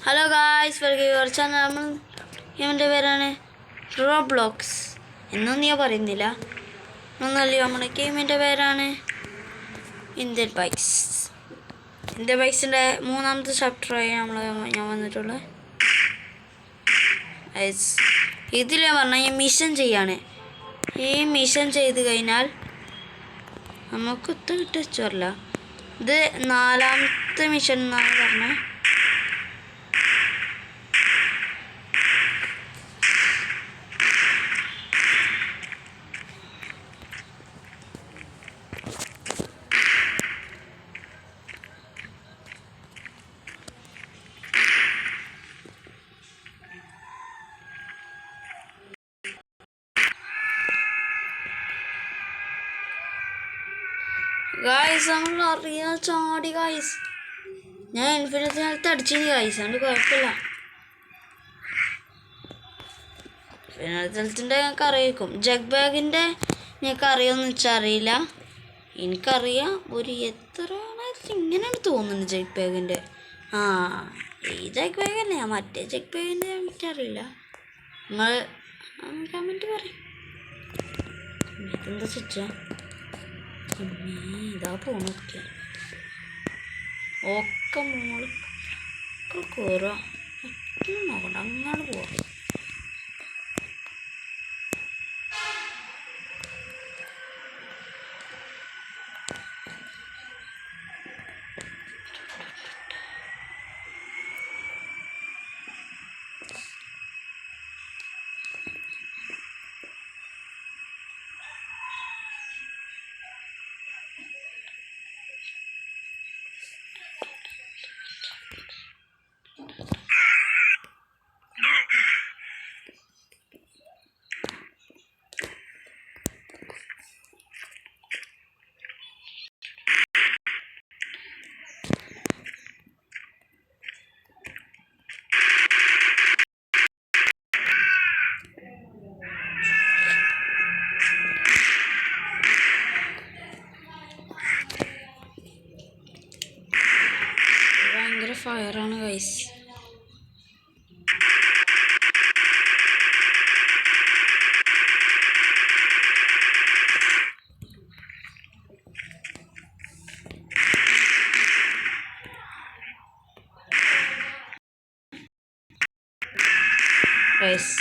Hello guys, welcome your channel. ഇവൻ്റെ പേരാണ് Roblox എന്നൊന്നും ഞാൻ പറയുന്നില്ല. ഒന്നല്ല, നമ്മുടെ ഗെയിമിൻ്റെ പേരാണ് ഇന്ത്യൻ ബൈക്സ്. ഇന്ത്യൻ ബൈക്സിൻ്റെ മൂന്നാമത്തെ ചാപ്റ്ററായി ഞാൻ വന്നിട്ടുള്ളത്. ഇതിൽ പറഞ്ഞാൽ ഈ മിഷൻ ചെയ്യാണ്. ഈ മിഷൻ ചെയ്ത് കഴിഞ്ഞാൽ നമുക്ക് കിട്ടില്ല. ഇത് 4ാമത്തെ മിഷൻ എന്നാണ് പറഞ്ഞത്. ഗായ്സ്, നമ്മൾ അറിയാൻ ചാടി ഗായ്സ്. ഞാൻ ഇൻഫിനിറ്റി ഹെൽത്ത് അടിച്ചിന് ഗായ്സ്, അതുകൊണ്ട് കുഴപ്പമില്ല. ഇൻഫിനിറ്റി ഹെൽത്തിൻ്റെ ഞങ്ങൾക്ക് അറിയിക്കും. ജഗ് ബാഗിൻ്റെ ഞങ്ങൾക്ക് അറിയുമെന്ന് വെച്ചാൽ അറിയില്ല. എനിക്കറിയാം ഒരു എത്ര ഇങ്ങനെയാണ് തോന്നുന്നത് ജഗ് ബാഗിൻ്റെ. ഈ ജഗ് ബാഗല്ലേ, മറ്റേ ജഗ് ബാഗിൻ്റെ എനിക്കറിയില്ല. നിങ്ങൾ കമൻറ്റ് പറയും. എന്താ സ്വിച്ചാ? ഇതാ പോണൊക്കെ ഒക്കെ മോളൊക്കെ കയറുക. നോക്കണ്ട, അങ്ങോട്ട് പോവാം. ഭയങ്കര ഫയറാണ് ഗൈസ്.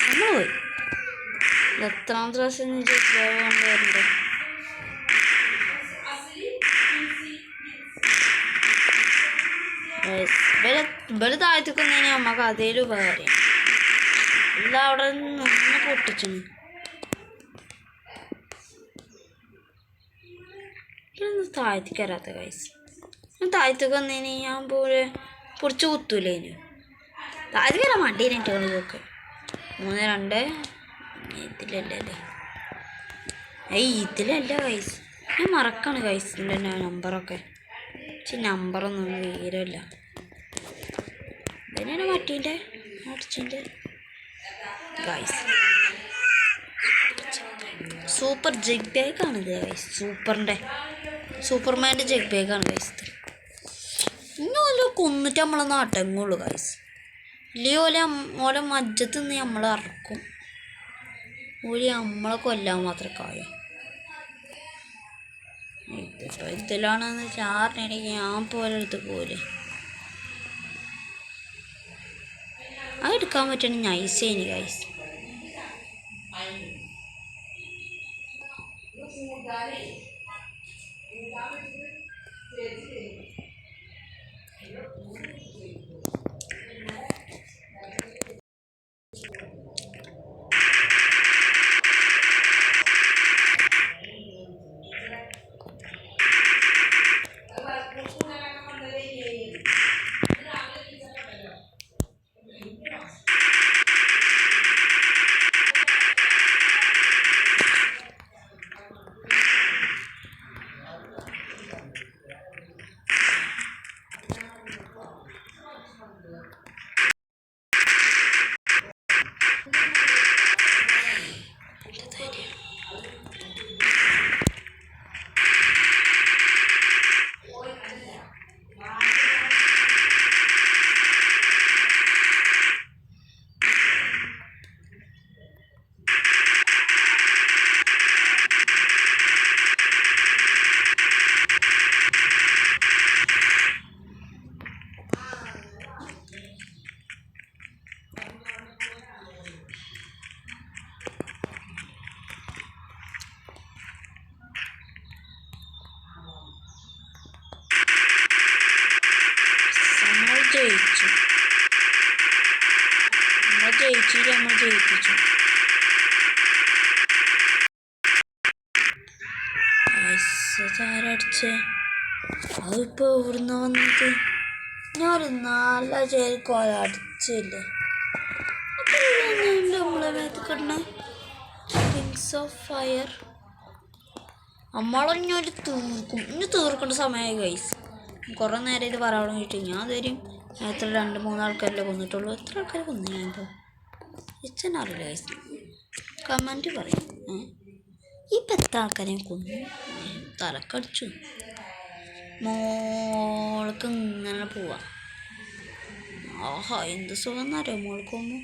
നമ്മൾ പോയി എത്രാമത്തെ പ്രാവശ്യം കൊണ്ടുവരണ്ടേ? ഇവര് താഴ്ത്തിക്കുന്നതിന് നമുക്ക് അതേലും ഉപകാരം. എല്ലാം അവിടെ നിന്ന് പൊട്ടിച്ചു. താഴ്ത്തിക്കരാത്ത കൈസ്. താഴ്ത്തിക്കുന്നതിന് ഞാൻ പോലെ പൊടിച്ച് കുത്തൂലേനു. താഴ്ത്തിക്കരാൻ മണ്ടീനിട്ട് കളിയൊക്കെ 3-2 ഇതിലല്ലേ. ഇതിലല്ല കൈസ്, ഞാൻ മറക്കാണ് കൈസിൻ്റെ നമ്പറൊക്കെ. നമ്പറൊന്നും തീരല്ല. തന്നെയാണ് മറ്റീൻ്റെ അടിച്ചിൻ്റെ ഗൈസ്. സൂപ്പർ ജഗ് ബാഗാണിത് ഗൈസ്. സൂപ്പർമാൻ്റെ ജഗ് ബാഗാണ് ഗൈസ്. ഇനി ഓരോ കൊന്നിട്ട് നമ്മളൊന്ന് അടങ്ങുള്ളൂ ഗൈസ്. ഇല്ലെങ്കിൽ ഓരോ മജ്ജത്ത് നിന്ന് നമ്മൾ ഇറക്കും. ഓര് നമ്മളെ കൊല്ലാൻ മാത്രം കാര്യം. ഇതിലാണെന്ന് ചാറിനെനിക്ക് ഞാൻ പോലെ എടുത്ത് പോലെ അത് എടുക്കാൻ പറ്റണ നൈസേനി ഗൈസ്. നമ്മൾ ജയിച്ചു. നമ്മൾ ജയിച്ചില്ല, നമ്മൾ ജയിപ്പിച്ചു. ആരടിച്ചേ? അതിപ്പോൾ ഇവിടുന്ന് വന്നത് ഞാനൊരു നല്ല ചേരിക്കോല അടിച്ചില്ലേ. നമ്മളെ മേത്ത് കിടണേ വിങ്സ് ഓഫ് ഫയർ. നമ്മളൊരു തീർക്കും. ഇനി തീർക്കേണ്ട സമയമായി ഗൈസ്. കുറേ നേരം ഇത് പറയാൻ കിട്ടി. ഞാൻ തരും എത്ര 2-3 ആൾക്കാരല്ലേ കൊന്നിട്ടുള്ളൂ. എത്ര ആൾക്കാർ കൊന്നു ഞാനിപ്പോൾ അറിയില്ല ഗൈസ്. കമൻറ്റ് പറയും. ഇപ്പം എത്ര ആൾക്കാരെയും കൊന്നു? തലക്കടിച്ചു. മോൾക്ക് ഇങ്ങനെ പോവാം. ആഹാ എന്ത് സുഖം എന്നറിയാം മോൾക്ക് പോകുമ്പോൾ.